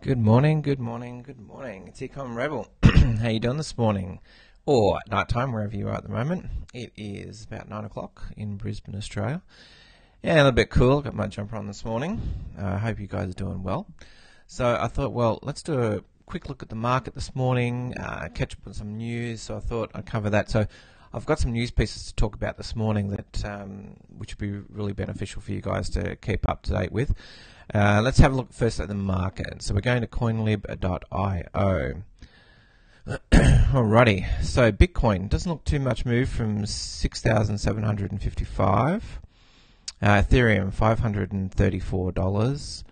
Good morning, good morning, good morning. It's Econ Rebel. How you doing this morning? Or at night time, wherever you are at the moment. It is about 9 o'clock in Brisbane, Australia. Yeah, a little bit cool. Got my jumper on this morning. I hope you guys are doing well. So I thought, well, let's do a quick look at the market this morning, catch up on some news. So I thought I'd cover that. So I've got some news pieces to talk about this morning that which would be really beneficial for you guys to keep up to date with. Let's have a look first at the market. So we're going to coinlib.io. Alrighty, so Bitcoin doesn't look too much move from 6,755. Ethereum $534.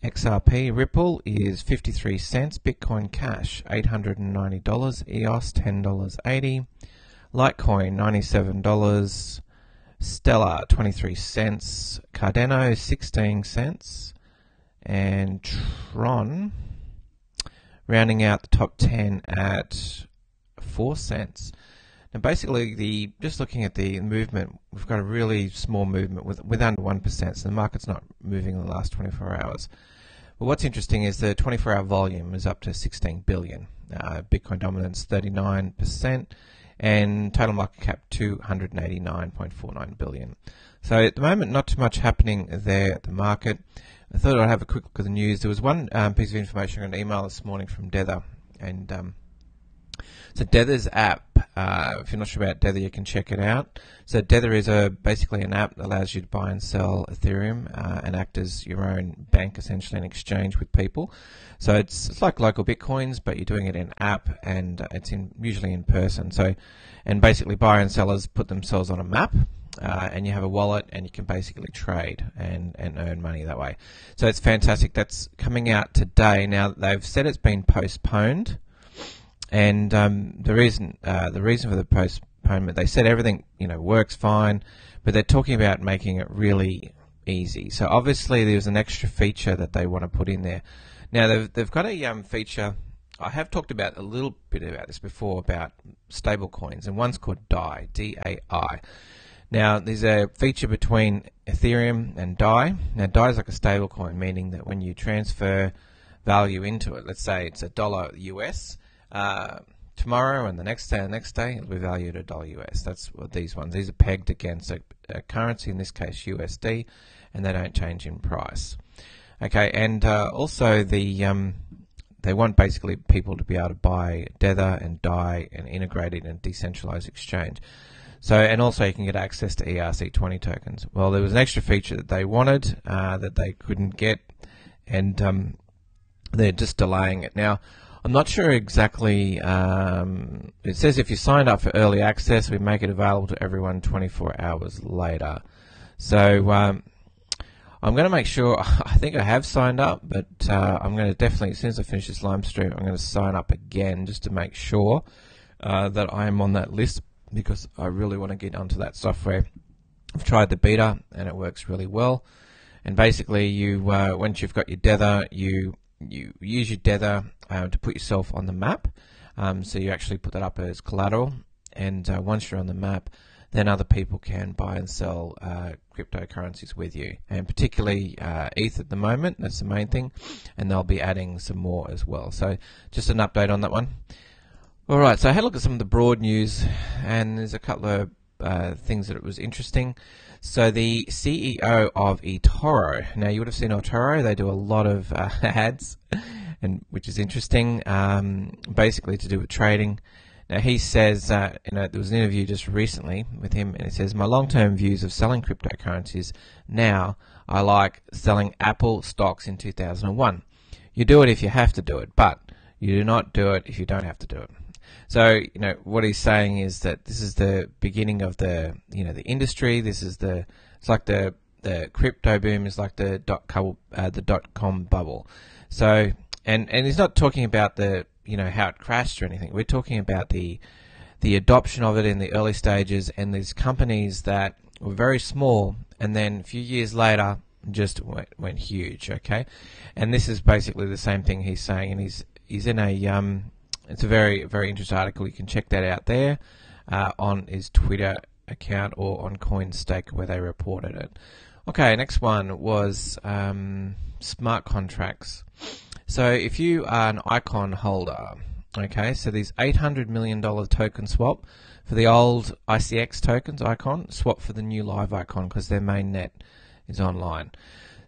XRP Ripple is 53 cents. Bitcoin Cash $890. EOS $10.80. Litecoin $97. Stellar 23 cents. Cardano 16 cents. And Tron rounding out the top 10 at 4 cents. Now basically, just looking at the movement, we've got a really small movement with under 1%, so the market's not moving in the last 24 hours. But what's interesting is the 24-hour volume is up to 16 billion. Bitcoin dominance 39%, and total market cap 289.49 billion. So at the moment, not too much happening there at the market. I thought I'd have a quick look at the news. There was one piece of information on an email this morning from Dether, and so Dether's app, if you're not sure about Dether, you can check it out. So Dether is basically an app that allows you to buy and sell Ethereum and act as your own bank, essentially, an exchange with people. So it's like local Bitcoins, but you're doing it in app, and it's usually in person. So, and basically buyers and sellers put themselves on a map, and you have a wallet, and you can basically trade and earn money that way. So it's fantastic. That's coming out today. Now they've said it's been postponed. And the reason for the postponement, they said everything works fine, but they're talking about making it really easy. So obviously there's an extra feature that they want to put in there. Now they've got a feature. I have talked about a little bit about this before about stablecoins, and one's called DAI, D-A-I. Now there's a feature between Ethereum and DAI. Now DAI is like a stablecoin, meaning that when you transfer value into it, let's say it's $1 US. Tomorrow and the next day, it'll be valued at $1 US. That's what these ones. These are pegged against a currency, in this case USD, and they don't change in price. Okay, and also they want basically people to be able to buy Tether and DAI and integrate it in a decentralized exchange. So, and also you can get access to ERC20 tokens. Well, there was an extra feature that they wanted that they couldn't get, and they're just delaying it now. I'm not sure exactly. It says if you signed up for early access, we make it available to everyone 24 hours later. So I'm going to make sure. I think I have signed up, but I'm going to definitely, as soon as I finish this live stream, I'm going to sign up again just to make sure that I am on that list, because I really want to get onto that software. I've tried the beta and it works really well. And basically, you once you've got your Tether, you use your Tether to put yourself on the map. So you actually put that up as collateral, and once you're on the map, then other people can buy and sell cryptocurrencies with you, and particularly ETH at the moment. That's the main thing, and they'll be adding some more as well. So just an update on that one. Alright, so I had a look at some of the broad news, and there's a couple of things that it was interesting. So the CEO of eToro, now you would have seen eToro, they do a lot of ads, and which is interesting, basically to do with trading. Now he says, there was an interview just recently with him, and he says, my long-term views of selling cryptocurrencies now are like selling Apple stocks in 2001. You do it if you have to do it, but you do not do it if you don't have to do it. So, what he's saying is that this is the beginning of the industry. This is it's like the crypto boom is like the dot-com bubble. So, and he's not talking about how it crashed or anything. We're talking about the adoption of it in the early stages, and these companies that were very small, and then a few years later just went huge. Okay, and this is basically the same thing he's saying, and he's in a it's a very, very interesting article. You can check that out there on his Twitter account or on CoinStake, where they reported it. Okay, next one was smart contracts. So if you are an Icon holder, okay, so these $800 million token swap for the old ICX tokens, Icon, swap for the new live Icon because their main net is online.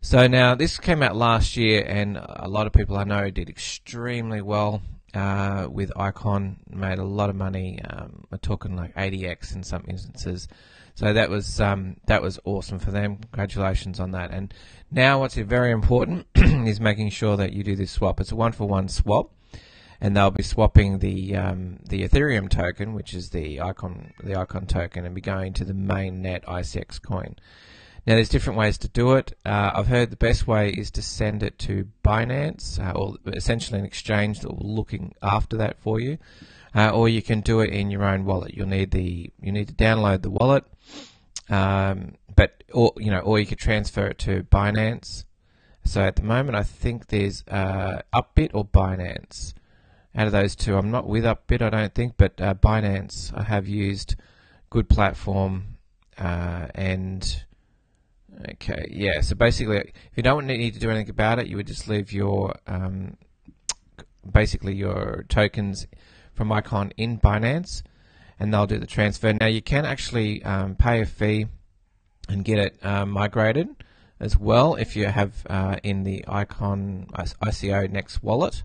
So now this came out last year, and a lot of people I know did extremely well with Icon, made a lot of money. We're talking like IDEX in some instances. So that was awesome for them. Congratulations on that. And now what's very important is making sure that you do this swap. It's a one-for-one swap, and they'll be swapping the Ethereum token, which is the Icon token, and be going to the main net ICX coin. Now there's different ways to do it. I've heard the best way is to send it to Binance, or essentially an exchange that will looking after that for you. Or you can do it in your own wallet. You need to download the wallet, or you could transfer it to Binance. So at the moment, I think there's Upbit or Binance. Out of those two, I'm not with Upbit, I don't think, but Binance I have used. Good platform, and okay, yeah. So basically, if you don't need to do anything about it, you would just leave your basically your tokens from Icon in Binance, and they'll do the transfer. Now you can actually pay a fee and get it migrated as well if you have in the Icon ICO Next wallet.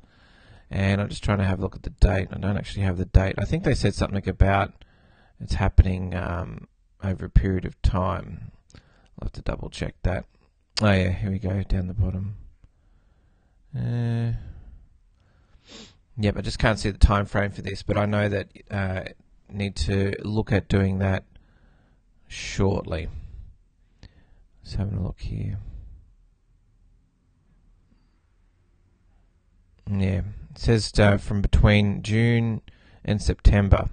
And I'm just trying to have a look at the date. I don't actually have the date. I think they said something about it's happening over a period of time. I'll have to double check that. Oh yeah, here we go, down the bottom. Yep, I just can't see the time frame for this, but I know that need to look at doing that shortly. Just having a look here. Yeah, it says from between June and September.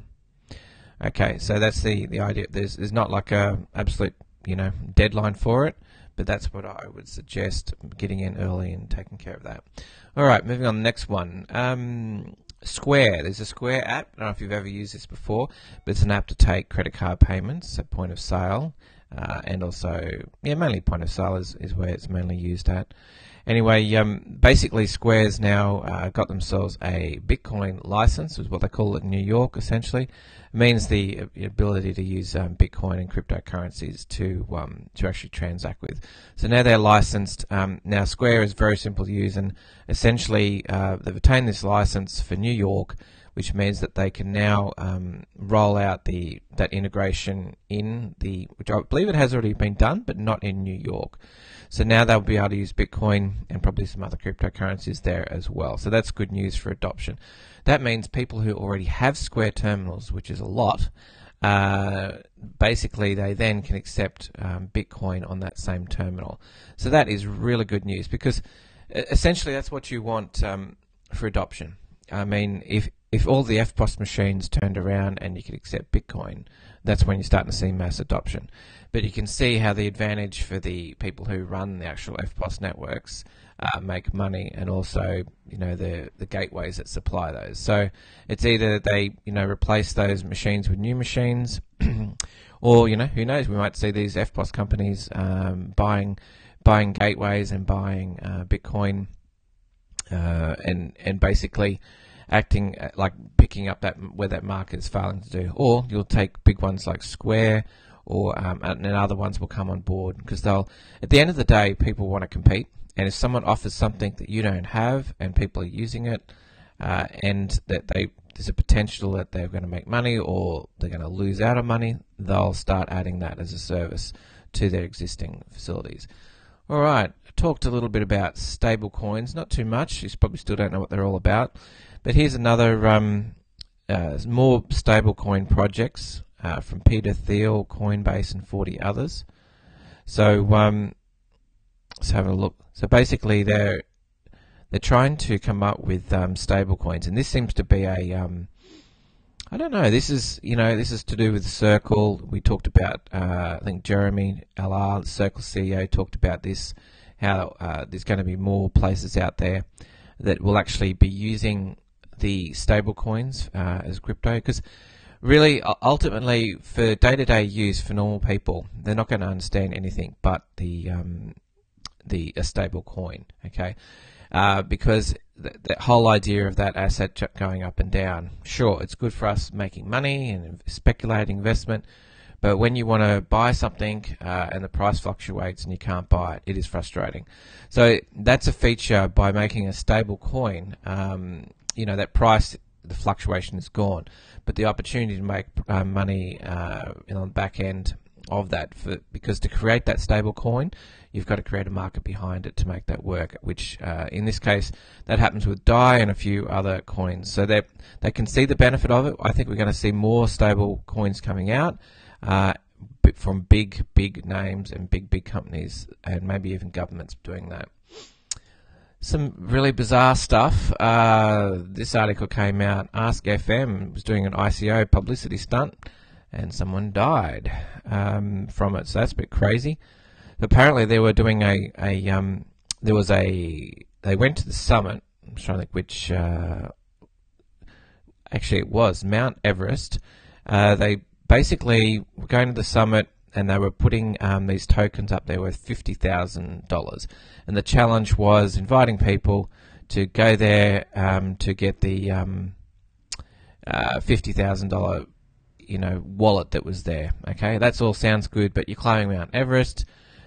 Okay, so that's the idea. There's not like a absolute deadline for it, but that's what I would suggest, getting in early and taking care of that. All right, moving on to the next one. Square. There's a Square app. I don't know if you've ever used this before, but it's an app to take credit card payments at point of sale, and also, mainly point of sale is where it's mainly used at. Anyway, basically Square's now got themselves a Bitcoin license, is what they call it in New York, essentially. It means the ability to use Bitcoin and cryptocurrencies to actually transact with. So now they're licensed. Now Square is very simple to use, and essentially they've obtained this license for New York, which means that they can now roll out that integration which I believe it has already been done, but not in New York. So now they'll be able to use Bitcoin and probably some other cryptocurrencies there as well. So that's good news for adoption. That means people who already have Square terminals, which is a lot, basically they then can accept Bitcoin on that same terminal. So that is really good news, because essentially that's what you want for adoption. I mean, if all the FPOS machines turned around and you could accept Bitcoin, that's when you're starting to see mass adoption. But you can see how the advantage for the people who run the actual FPOS networks make money, and also the gateways that supply those. So it's either they replace those machines with new machines, or who knows, we might see these FPOS companies buying gateways and buying Bitcoin, and basically acting like picking up where that market is failing to do. Or you'll take big ones like Square, or and other ones will come on board, because at the end of the day, people want to compete, and if someone offers something that you don't have and people are using it, and that there's a potential that they're going to make money or they're going to lose out on money, they'll start adding that as a service to their existing facilities. All right, I talked a little bit about stablecoins, not too much. You probably still don't know what they're all about, but here's another more stablecoin projects from Peter Thiel, Coinbase, and 40 others. So let's have a look. So basically, they're trying to come up with stablecoins, and this seems to be a I don't know. This is to do with Circle. We talked about I think Jeremy LR, the Circle CEO, talked about this. How there's going to be more places out there that will actually be using the stablecoins as crypto, because really, ultimately, for day-to-day use for normal people, they're not going to understand anything but the a stable coin. Okay, because the whole idea of that asset going up and down, sure, it's good for us making money and speculating investment, but when you want to buy something and the price fluctuates and you can't buy it, it is frustrating. So that's a feature by making a stable coin. That price, the fluctuation is gone, but the opportunity to make money on the back end of that, because to create that stable coin, you've got to create a market behind it to make that work, which in this case that happens with DAI and a few other coins. So they can see the benefit of it. I think we're going to see more stable coins coming out from big names and big companies, and maybe even governments doing that. Some really bizarre stuff. This article came out. Ask FM was doing an ICO publicity stunt, and someone died from it. So that's a bit crazy. Apparently, they were doing they went to the summit. I'm trying to think which. Actually, it was Mount Everest. They basically were going to the summit, and they were putting these tokens up there worth $50,000, and the challenge was inviting people to go there to get the $50,000 wallet that was there. Okay, that's all sounds good, but you're climbing Mount Everest,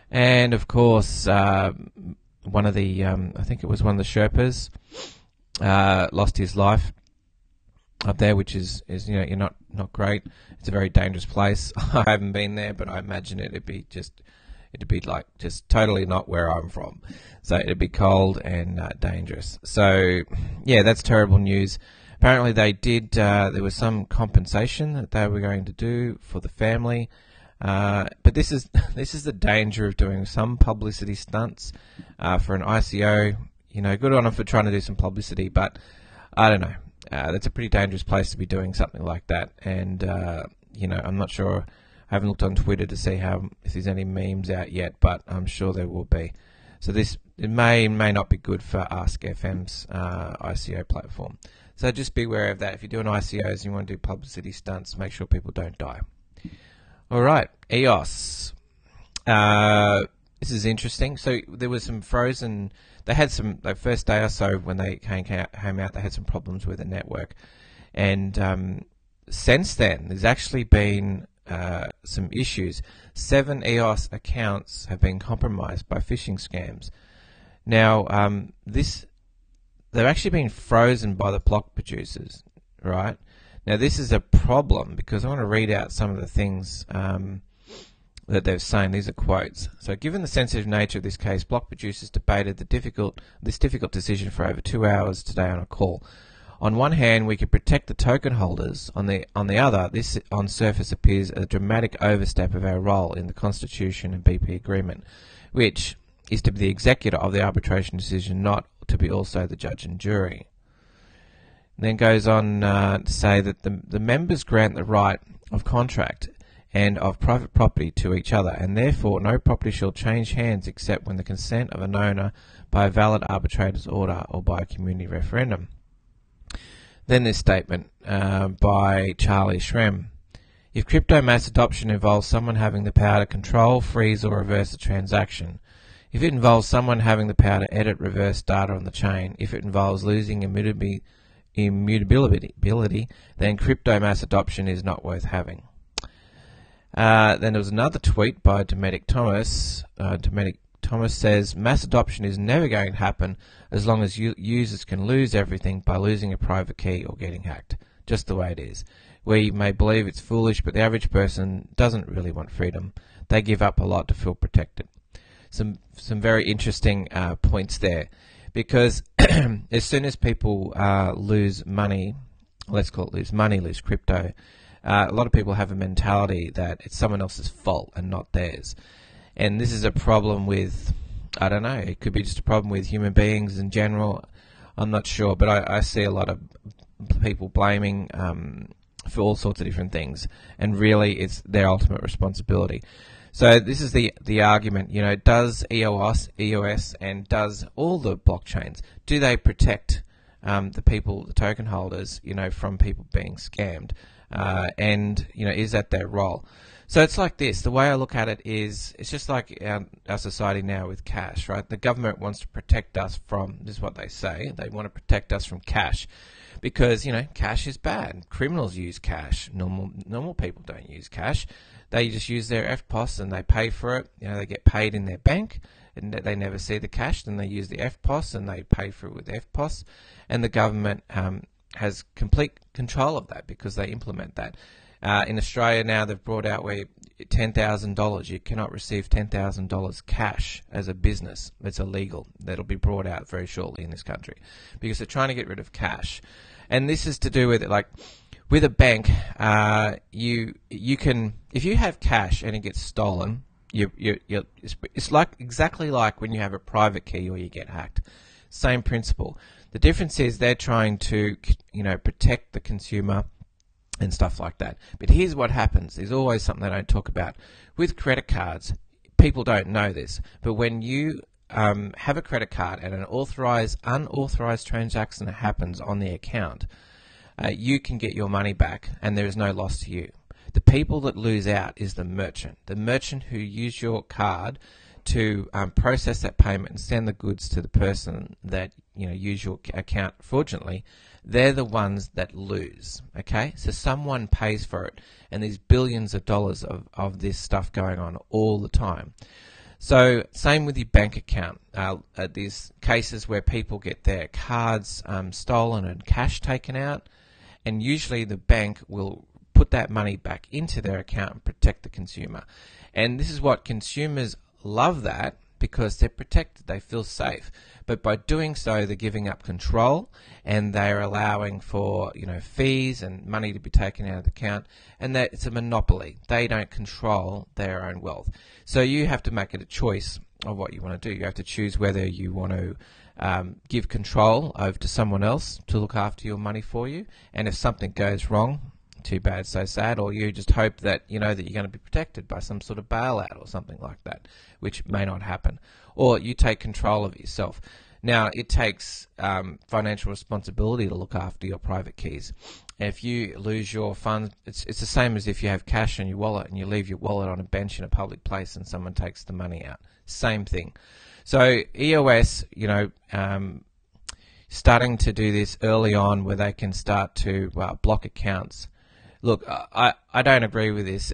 and of course one of the I think it was one of the Sherpas lost his life up there, which is you're not great. It's a very dangerous place. I haven't been there, but I imagine it'd be like just totally not where I'm from. So it'd be cold and dangerous. So yeah, that's terrible news. Apparently they did. There was some compensation that they were going to do for the family, but this is the danger of doing some publicity stunts for an ICO. Good on them for trying to do some publicity, but I don't know. That's a pretty dangerous place to be doing something like that, and I'm not sure. I haven't looked on Twitter to see if there's any memes out yet, but I'm sure there will be. So it may not be good for Ask FM's ICO platform. So just be aware of that. If you're doing ICOs and you want to do publicity stunts, make sure people don't die. All right, EOS. This is interesting. So there was some frozen. They had the first day or so when they came out, they had some problems with the network, and since then there's actually been some issues. 7 EOS accounts have been compromised by phishing scams. Now they've actually been frozen by the block producers, right? Now this is a problem because I want to read out some of the things that they're saying. These are quotes. So, given the sensitive nature of this case, block producers debated this difficult decision for over 2 hours today on a call. On one hand, we could protect the token holders. On the other, this on surface appears a dramatic overstep of our role in the Constitution and BP agreement, which is to be the executor of the arbitration decision, not to be also the judge and jury. And then goes on to say that the members grant the right of contract and of private property to each other, and therefore no property shall change hands except when the consent of an owner by a valid arbitrator's order or by a community referendum. Then this statement by Charlie Shrem. If crypto mass adoption involves someone having the power to control, freeze or reverse a transaction, if it involves someone having the power to edit, reverse data on the chain, if it involves losing immutability, then crypto mass adoption is not worth having. Then there was another tweet by Dometic Thomas. Dometic Thomas says, mass adoption is never going to happen as long as users can lose everything by losing a private key or getting hacked. Just the way it is. We may believe it's foolish, but the average person doesn't really want freedom. They give up a lot to feel protected. Some very interesting points there, because as soon as people lose money, let's call it lose crypto, a lot of people have a mentality that it's someone else's fault and not theirs. And this is a problem with, I don't know, it could be just a problem with human beings in general. I'm not sure, but I see a lot of people blaming for all sorts of different things, and really it's their ultimate responsibility. So this is the argument, does EOS and does all the blockchains, do they protect the people, the token holders, from people being scammed? And is that their role? So it's like this. The way I look at it is, it's just like our society now with cash, right? The government wants to protect us from, this is what they say, they want to protect us from cash because, cash is bad. Criminals use cash. Normal people don't use cash. They just use their FPOS and they pay for it. They get paid in their bank and they never see the cash. Then they use the FPOS and they pay for it with FPOS. And the government has complete control of that because they implement that. In Australia now they've brought out where $10,000, you cannot receive $10,000 cash as a business. It's illegal. That'll be brought out very shortly in this country because they're trying to get rid of cash. And this is to do with it, like with a bank, you can, if you have cash and it gets stolen, it's like exactly like when you have a private key or you get hacked. Same principle. The difference is they're trying to, protect the consumer and stuff like that. But here's what happens. There's always something they don't talk about. With credit cards, people don't know this, but when you have a credit card and an unauthorized transaction happens on the account, you can get your money back and there is no loss to you. The people that lose out is the merchant who used your card to process that payment and send the goods to the person that used your account fraudulently. They're the ones that lose. Okay, so someone pays for it, and there's billions of dollars of this stuff going on all the time. So same with your bank account. There's cases where people get their cards stolen and cash taken out, and usually the bank will put that money back into their account and protect the consumer. And this is what consumers love, that because they're protected, they feel safe. But by doing so, they're giving up control and they're allowing for fees and money to be taken out of the account, and that it's a monopoly. They don't control their own wealth. So you have to make it a choice of what you want to do. You have to choose whether you want to give control over to someone else to look after your money for you, and if something goes wrong, too bad, so sad, or you just hope that that you're going to be protected by some sort of bailout or something like that, which may not happen, or you take control of it yourself. Now, it takes financial responsibility to look after your private keys. If you lose your funds, it's the same as if you have cash in your wallet and you leave your wallet on a bench in a public place and someone takes the money out. Same thing. So EOS, starting to do this early on where they can start to block accounts. Look, I don't agree with this.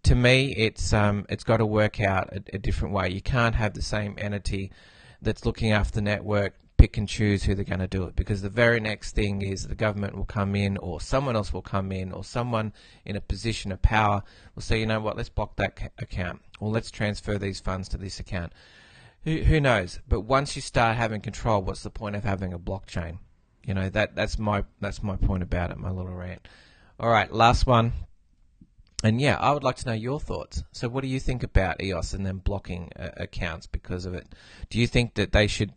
To me, it's got to work out a different way. You can't have the same entity that's looking after the network pick and choose who they're going to do it, because the very next thing is the government will come in, or someone else will come in, or someone in a position of power will say, you know what, let's block that account, or let's transfer these funds to this account. Who knows? But once you start having control, what's the point of having a blockchain? That's my point about it, my little rant. All right, last one. And yeah, I would like to know your thoughts. So what do you think about EOS and them blocking accounts because of it? Do you think that they should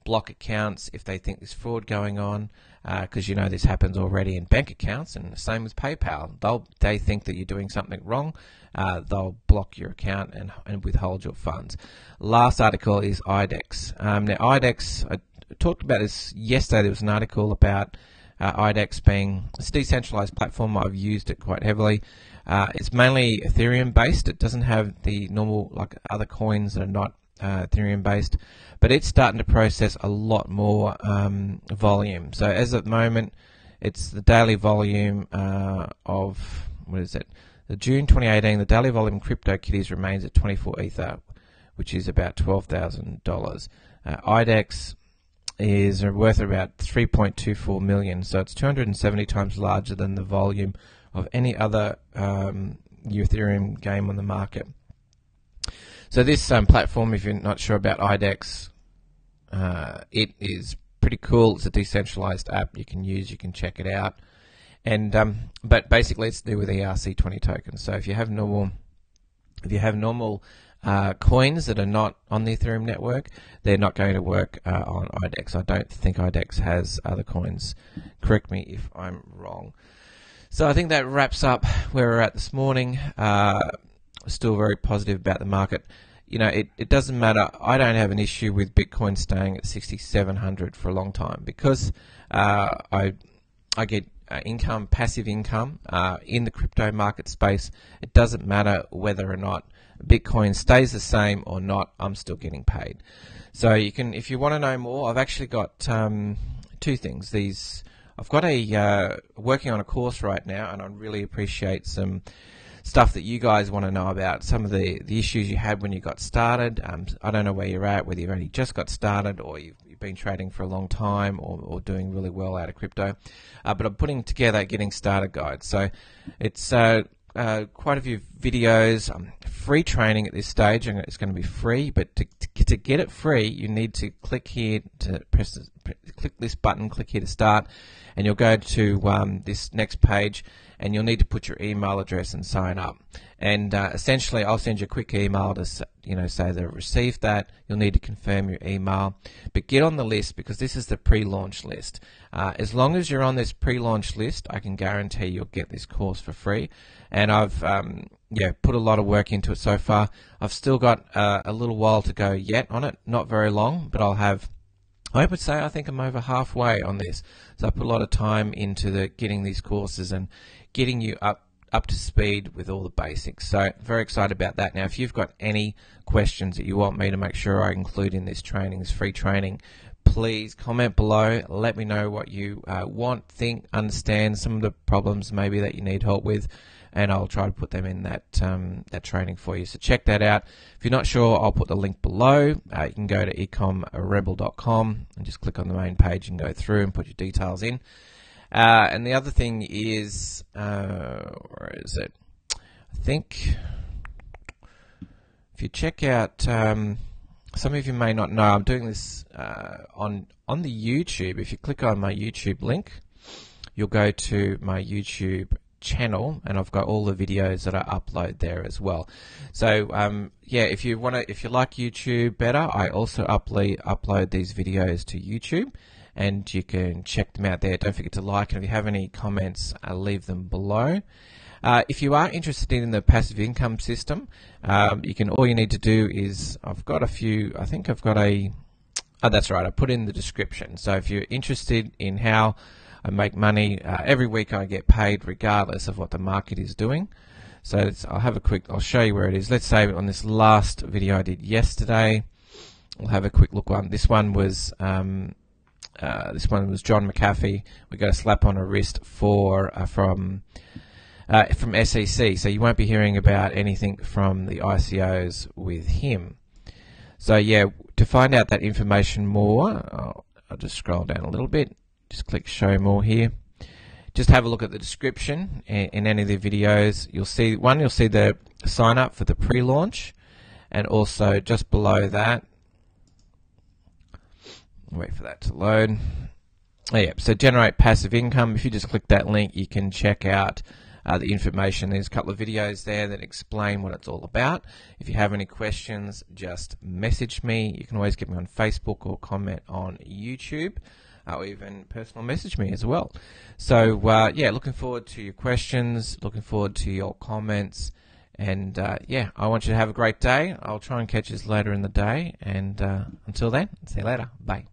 block accounts if they think there's fraud going on? Because this happens already in bank accounts, and the same with PayPal. They think that you're doing something wrong. They'll block your account and withhold your funds. Last article is IDEX. Now IDEX, I talked about this yesterday. There was an article about IDEX being a decentralized platform. I've used it quite heavily. It's mainly Ethereum based. It doesn't have the normal like other coins that are not Ethereum based, but it's starting to process a lot more volume. So as of the moment, it's the daily volume of, what is it? The June 2018, the daily volume CryptoKitties remains at 24 Ether, which is about $12,000. IDEX is worth about 3.24 million, so it's 270 times larger than the volume of any other Ethereum game on the market. So this platform, if you're not sure about IDEX, it is pretty cool. It's a decentralized app you can use. You can check it out, and but basically it's to do with ERC20 tokens. So if you have normal coins that are not on the Ethereum network, they're not going to work on IDEX. I don't think IDEX has other coins. Correct me if I'm wrong. So I think that wraps up where we're at this morning. Still very positive about the market. It doesn't matter. I don't have an issue with Bitcoin staying at 6,700 for a long time, because I get income, passive income in the crypto market space. It doesn't matter whether or not Bitcoin stays the same or not, I'm still getting paid. So you can, if you want to know more, I've actually got two things. I've got working on a course right now, and I really appreciate some stuff that you guys want to know about, some of the issues you had when you got started. I don't know where you're at, whether you've only just got started or you've been trading for a long time or doing really well out of crypto. But I'm putting together a getting started guide. So it's quite a few videos, free training at this stage, and it's going to be free. But to get it free, you need to click here to click this button, click here to start, and you'll go to this next page, and you'll need to put your email address and sign up. And essentially, I'll send you a quick email to say they've received that. You'll need to confirm your email, but get on the list because this is the pre-launch list. As long as you're on this pre-launch list, I can guarantee you'll get this course for free. And I've put a lot of work into it so far. I've still got a little while to go yet on it, not very long, but I would say I think I'm over halfway on this. So I put a lot of time into getting these courses and getting you up to speed with all the basics. So very excited about that. Now, if you've got any questions that you want me to make sure I include in this training, this free training, please comment below. Let me know what you want, think, understand, some of the problems maybe that you need help with, and I'll try to put them in that training for you. So check that out. If you're not sure, I'll put the link below. You can go to ecomrebel.com and just click on the main page and go through and put your details in. And the other thing is, where is it? I think if you check out, some of you may not know, I'm doing this on the YouTube. If you click on my YouTube link, you'll go to my YouTube channel, and I've got all the videos that I upload there as well. So if you like YouTube better, I also upload these videos to YouTube, and you can check them out there. Don't forget to like, and if you have any comments, leave them below. If you are interested in the passive income system, all you need to do is, that's right, I put in the description. So if you're interested in how I make money, every week I get paid regardless of what the market is doing. So I'll show you where it is. Let's say on this last video I did yesterday, we'll have a quick look on. This one was John McAfee. We got a slap on a wrist from SEC. So you won't be hearing about anything from the ICOs with him. So yeah, to find out that information more, I'll just scroll down a little bit. Just click show more here. Just have a look at the description in any of the videos. You'll see the sign up for the pre-launch, and also just below that, wait for that to load. Oh, yeah, so generate passive income. If you just click that link, you can check out the information. There's a couple of videos there that explain what it's all about. If you have any questions, just message me. You can always get me on Facebook or comment on YouTube. Or even personal message me as well. So looking forward to your questions, looking forward to your comments, and I want you to have a great day. I'll try and catch you later in the day, and until then, see you later. Bye.